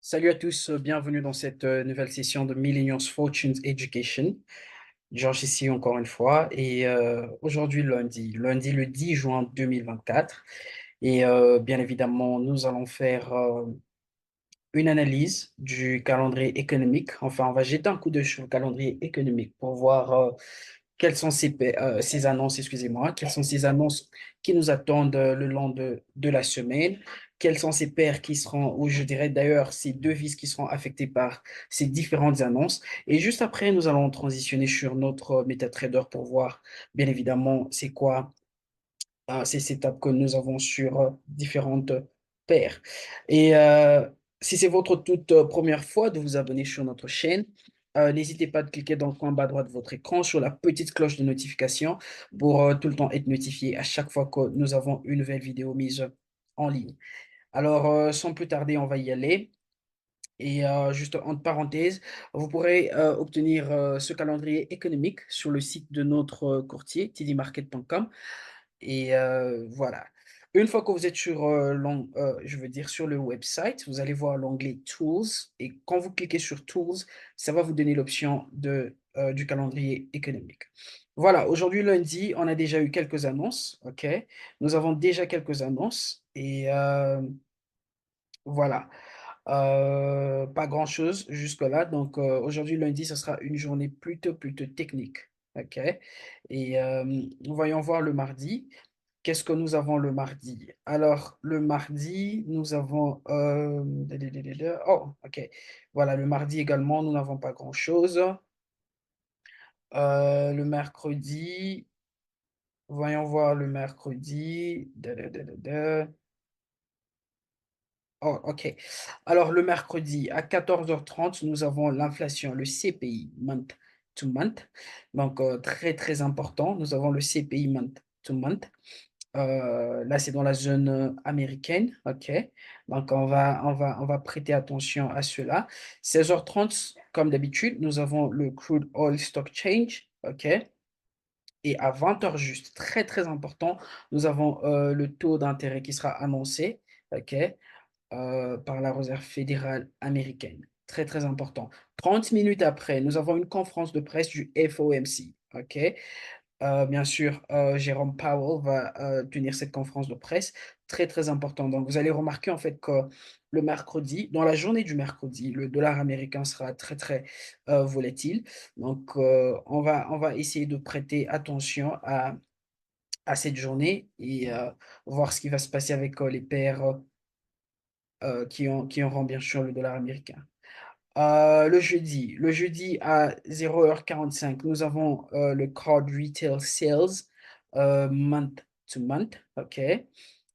Salut à tous, bienvenue dans cette nouvelle session de Millennials Fortunes Education. Georges ici encore une fois et aujourd'hui lundi le 10 juin 2024 et bien évidemment nous allons faire une analyse du calendrier économique. Enfin, on va jeter un coup d'œil sur le calendrier économique pour voir quelles sont ces annonces, excusez-moi, quelles sont ces annonces qui nous attendent le long de la semaine, quelles sont ces paires qui seront, ou je dirais d'ailleurs ces devises qui seront affectées par ces différentes annonces. Et juste après, nous allons transitionner sur notre MetaTrader pour voir, bien évidemment, c'est quoi ces étapes que nous avons sur différentes paires. Et si c'est votre toute première fois de vous abonner sur notre chaîne, n'hésitez pas à cliquer dans le coin bas droit de votre écran sur la petite cloche de notification pour tout le temps être notifié à chaque fois que nous avons une nouvelle vidéo mise en ligne. Alors, sans plus tarder, on va y aller. Et juste entre parenthèses, vous pourrez obtenir ce calendrier économique sur le site de notre courtier, tdmarket.com. Et voilà. Une fois que vous êtes sur, je veux dire, sur le website, vous allez voir l'onglet Tools. Et quand vous cliquez sur Tools, ça va vous donner l'option du calendrier économique. Voilà, aujourd'hui lundi, on a déjà eu quelques annonces. OK? Nous avons déjà quelques annonces. Et voilà. Pas grand-chose jusque-là. Donc aujourd'hui lundi, ce sera une journée plutôt technique. OK? Et voyons voir le mardi. Qu'est-ce que nous avons le mardi? Alors, le mardi, nous avons... oh, OK. Voilà, le mardi également, nous n'avons pas grand-chose. Le mercredi, voyons voir le mercredi. Oh, OK. Alors, le mercredi, à 14h30, nous avons l'inflation, le CPI, month to month. Donc, très important. Nous avons le CPI month to month. Là, c'est dans la zone américaine, OK? Donc, on va prêter attention à cela. 16h30, comme d'habitude, nous avons le crude oil stock change, OK? Et à 20h juste, très important, nous avons le taux d'intérêt qui sera annoncé, OK? Par la Réserve fédérale américaine. Très important. 30 minutes après, nous avons une conférence de presse du FOMC, OK? Bien sûr, Jérôme Powell va tenir cette conférence de presse, très important. Donc, vous allez remarquer en fait que le mercredi, dans la journée du mercredi, le dollar américain sera très volatile. Donc, on va essayer de prêter attention à cette journée et voir ce qui va se passer avec les paires qui auront bien sûr le dollar américain. Le jeudi à 0h45, nous avons le Card Retail Sales month to month. OK.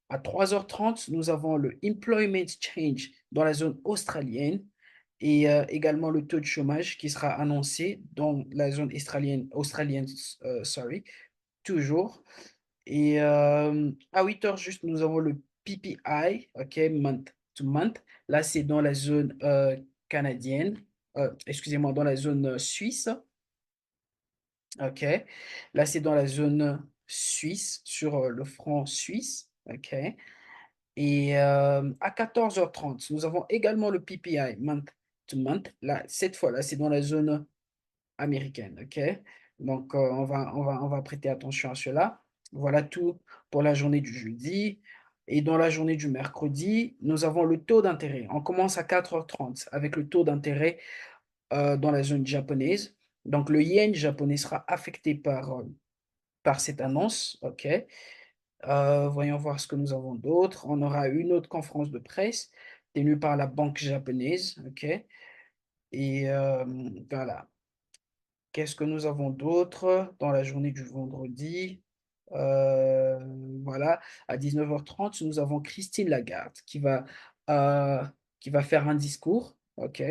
À 3h30, nous avons le Employment Change dans la zone australienne et également le taux de chômage qui sera annoncé dans la zone australienne, sorry, toujours. Et à 8h juste, nous avons le PPI, OK, month to month. Là, c'est dans la zone canadienne, excusez-moi, dans la zone suisse, OK. Là, c'est dans la zone suisse, sur le franc suisse, OK. Et à 14h30, nous avons également le PPI, month to month. Là, cette fois-là, c'est dans la zone américaine, OK? Donc, on va prêter attention à cela. Voilà tout pour la journée du jeudi. Et dans la journée du mercredi, nous avons le taux d'intérêt. On commence à 4h30 avec le taux d'intérêt dans la zone japonaise. Donc, le yen japonais sera affecté par cette annonce, OK? Voyons voir ce que nous avons d'autre. On aura une autre conférence de presse tenue par la banque japonaise, OK? Et voilà. Qu'est-ce que nous avons d'autre dans la journée du vendredi? Euh, voilà, à 19h30, nous avons Christine Lagarde euh, qui va faire un discours. OK.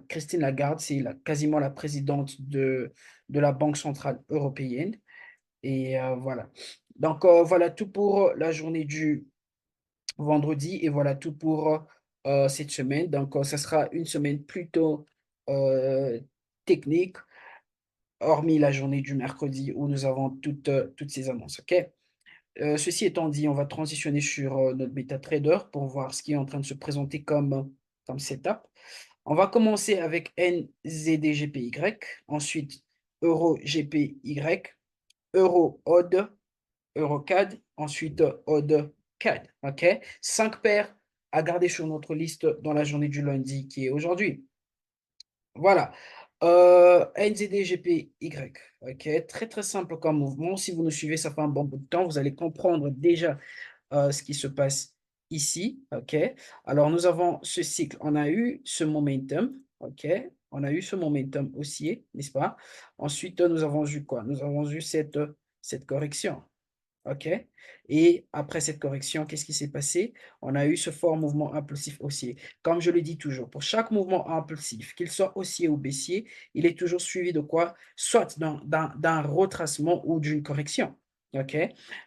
Christine Lagarde, c'est quasiment la présidente de la Banque centrale européenne. Et voilà. Donc, voilà tout pour la journée du vendredi et voilà tout pour cette semaine. Donc, ça sera une semaine plutôt euh, technique hormis la journée du mercredi où nous avons toutes ces annonces. OK? Ceci étant dit, on va transitionner sur notre MetaTrader pour voir ce qui est en train de se présenter comme comme setup. On va commencer avec NZDGPY, ensuite EURO-GPY, EURO-OD, EuroCAD, ensuite OD-CAD. OK? 5 paires à garder sur notre liste dans la journée du lundi qui est aujourd'hui. Voilà. NZDGPY. OK? Très, très simple comme mouvement. Si vous nous suivez, ça fait un bon bout de temps, vous allez comprendre déjà ce qui se passe ici. OK? Alors, nous avons ce cycle. On a eu ce momentum. OK? On a eu ce momentum haussier, n'est-ce pas? Ensuite, nous avons eu quoi? Nous avons eu cette correction. OK? Et après cette correction, qu'est-ce qui s'est passé? On a eu ce fort mouvement impulsif haussier. Comme je le dis toujours, pour chaque mouvement impulsif, qu'il soit haussier ou baissier, il est toujours suivi de quoi? Soit d'un retracement ou d'une correction. OK?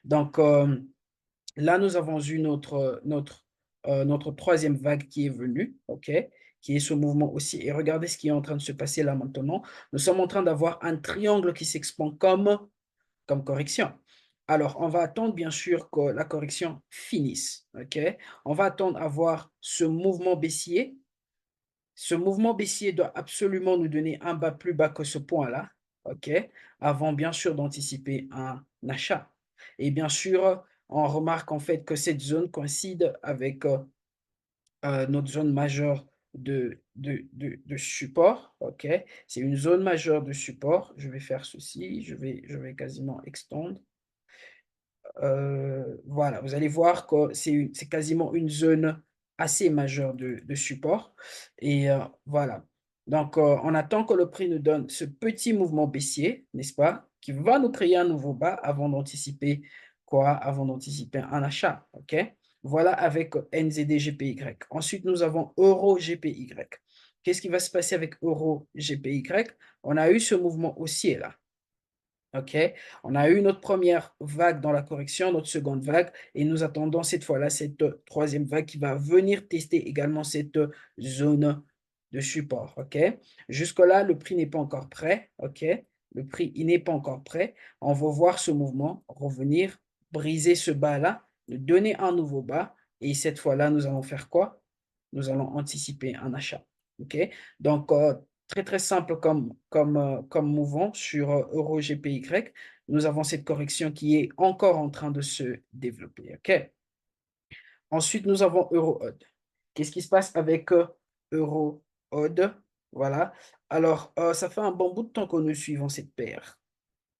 Donc, là, nous avons eu notre troisième vague qui est venue, OK? Qui est ce mouvement aussi. Et regardez ce qui est en train de se passer là maintenant. Nous sommes en train d'avoir un triangle qui s'expand comme correction. Alors, on va attendre bien sûr que la correction finisse. OK? On va attendre à voir ce mouvement baissier. Ce mouvement baissier doit absolument nous donner un bas plus bas que ce point-là. OK? Avant bien sûr d'anticiper un achat. Et bien sûr, on remarque en fait que cette zone coïncide avec notre zone majeure de support. OK? C'est une zone majeure de support. Je vais faire ceci. Je vais quasiment extendre. Voilà, vous allez voir que c'est quasiment une zone assez majeure de support. Et voilà. Donc, on attend que le prix nous donne ce petit mouvement baissier, n'est-ce pas, qui va nous créer un nouveau bas avant d'anticiper quoi? Avant d'anticiper un achat. OK? Voilà avec NZD-GPY. Ensuite, nous avons Euro-GPY. Qu'est-ce qui va se passer avec Euro-GPY? On a eu ce mouvement haussier là. OK? On a eu notre première vague dans la correction, notre seconde vague, et nous attendons cette fois-là cette troisième vague qui va venir tester également cette zone de support. OK? Jusque-là, le prix n'est pas encore prêt. OK? Le prix, il n'est pas encore prêt. On va voir ce mouvement revenir, briser ce bas-là, nous donner un nouveau bas, et cette fois-là, nous allons faire quoi? Nous allons anticiper un achat. OK? Donc, très, très simple comme mouvement sur Euro-GPY. Nous avons cette correction qui est encore en train de se développer. OK? Ensuite, nous avons Euro-OD. Qu'est-ce qui se passe avec Euro-OD? Voilà. Alors, ça fait un bon bout de temps que nous suivons cette paire.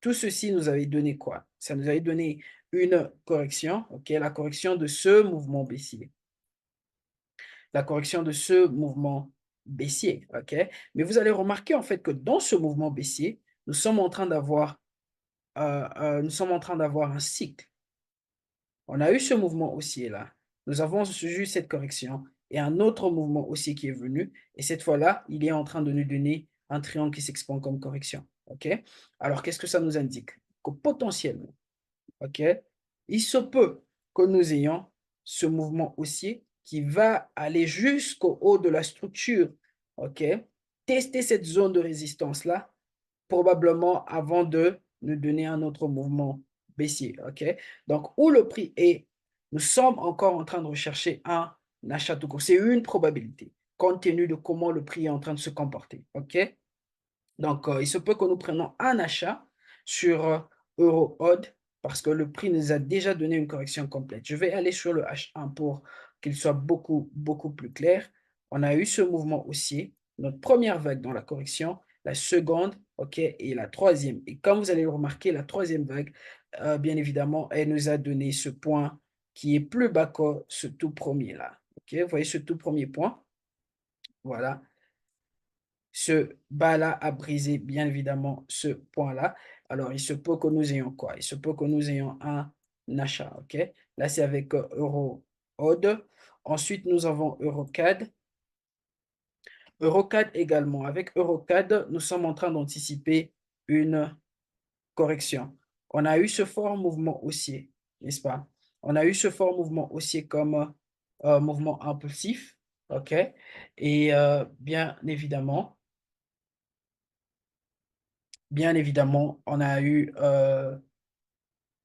Tout ceci nous avait donné quoi? Ça nous avait donné une correction, OK? La correction de ce mouvement baissier. La correction de ce mouvement baissier. OK? Mais vous allez remarquer en fait que dans ce mouvement baissier, nous sommes en train d'avoir un cycle. On a eu ce mouvement haussier là. Nous avons eu cette correction et un autre mouvement haussier qui est venu. Et cette fois-là, il est en train de nous donner un triangle qui s'expand comme correction. OK? Alors, qu'est-ce que ça nous indique? Que potentiellement, OK, il se peut que nous ayons ce mouvement haussier qui va aller jusqu'au haut de la structure. OK? Tester cette zone de résistance-là, probablement avant de nous donner un autre mouvement baissier. OK? Donc, où le prix est, nous sommes encore en train de rechercher un achat tout court. C'est une probabilité, compte tenu de comment le prix est en train de se comporter. OK? Donc, il se peut que nous prenions un achat sur EuroOD parce que le prix nous a déjà donné une correction complète. Je vais aller sur le H1 pour qu'il soit beaucoup, beaucoup plus clair. On a eu ce mouvement haussier, notre première vague dans la correction, la seconde, OK, et la troisième. Et comme vous allez le remarquer, la troisième vague, bien évidemment, elle nous a donné ce point qui est plus bas que ce tout premier là. OK, vous voyez ce tout premier point? Voilà. Ce bas-là a brisé bien évidemment ce point-là. Alors, il se peut que nous ayons quoi? Il se peut que nous ayons un achat, OK? Là, c'est avec EuroOD. Ensuite, nous avons EuroCAD. EuroCAD également. Avec EuroCAD, nous sommes en train d'anticiper une correction. On a eu ce fort mouvement haussier, n'est-ce pas? On a eu ce fort mouvement haussier comme mouvement impulsif, OK? Et bien évidemment, on a eu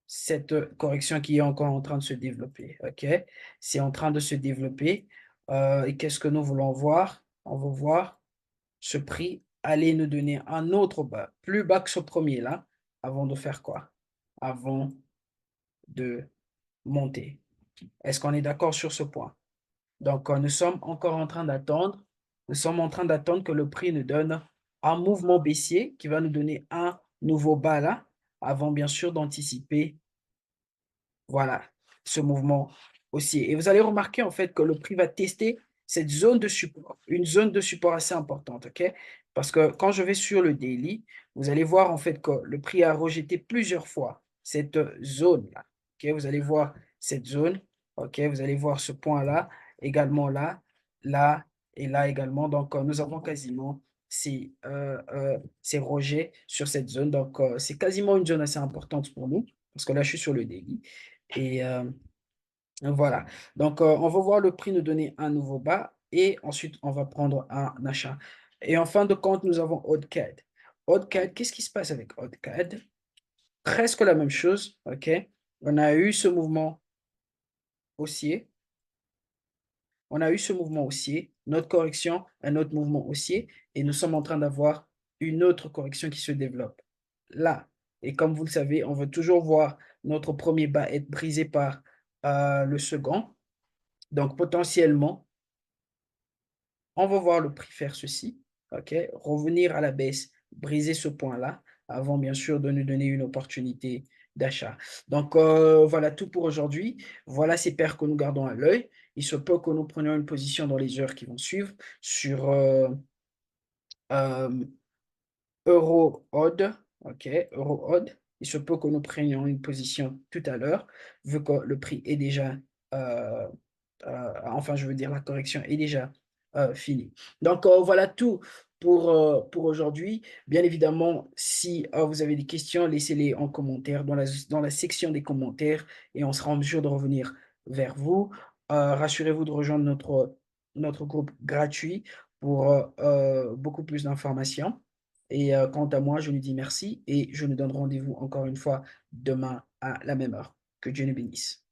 cette correction qui est encore en train de se développer. OK? C'est en train de se développer. Et qu'est-ce que nous voulons voir? On veut voir ce prix aller nous donner un autre bas, plus bas que ce premier là, avant de faire quoi? Avant de monter. Est-ce qu'on est d'accord sur ce point? Donc, nous sommes encore en train d'attendre. Nous sommes en train d'attendre que le prix nous donne un mouvement baissier qui va nous donner un nouveau bas là, avant bien sûr d'anticiper, voilà, ce mouvement haussier. Et vous allez remarquer en fait que le prix va tester cette zone de support, une zone de support assez importante, ok? Parce que quand je vais sur le daily, vous allez voir en fait que le prix a rejeté plusieurs fois cette zone-là, ok? Vous allez voir cette zone, ok? Vous allez voir ce point-là, également là, là et là également. Donc, nous avons quasiment ces rejets sur cette zone. Donc, c'est quasiment une zone assez importante pour nous, parce que là, je suis sur le daily. Et voilà. Donc, on va voir le prix nous donner un nouveau bas et ensuite, on va prendre un achat. Et en fin de compte, nous avons OddCAD. OddCAD, qu'est-ce qui se passe avec OddCAD? Presque la même chose, OK? On a eu ce mouvement haussier. On a eu ce mouvement haussier, notre correction, un autre mouvement haussier, et nous sommes en train d'avoir une autre correction qui se développe là. Et comme vous le savez, on veut toujours voir notre premier bas être brisé par le second. Donc, potentiellement, on va voir le prix faire ceci, OK? Revenir à la baisse, briser ce point-là, avant bien sûr de nous donner une opportunité d'achat. Donc, voilà tout pour aujourd'hui. Voilà ces paires que nous gardons à l'œil. Il se peut que nous prenions une position dans les heures qui vont suivre sur euh, Euro-Odd, OK, Euro-Odd. Il se peut que nous prenions une position tout à l'heure, vu que le prix est déjà euh, enfin, je veux dire, la correction est déjà finie. Donc, voilà tout pour aujourd'hui. Bien évidemment, si vous avez des questions, laissez-les en commentaire, dans la section des commentaires, et on sera en mesure de revenir vers vous. Rassurez-vous de rejoindre notre groupe gratuit pour beaucoup plus d'informations. Et quant à moi, je nous dis merci et je nous donne rendez-vous encore une fois demain à la même heure. Que Dieu nous bénisse.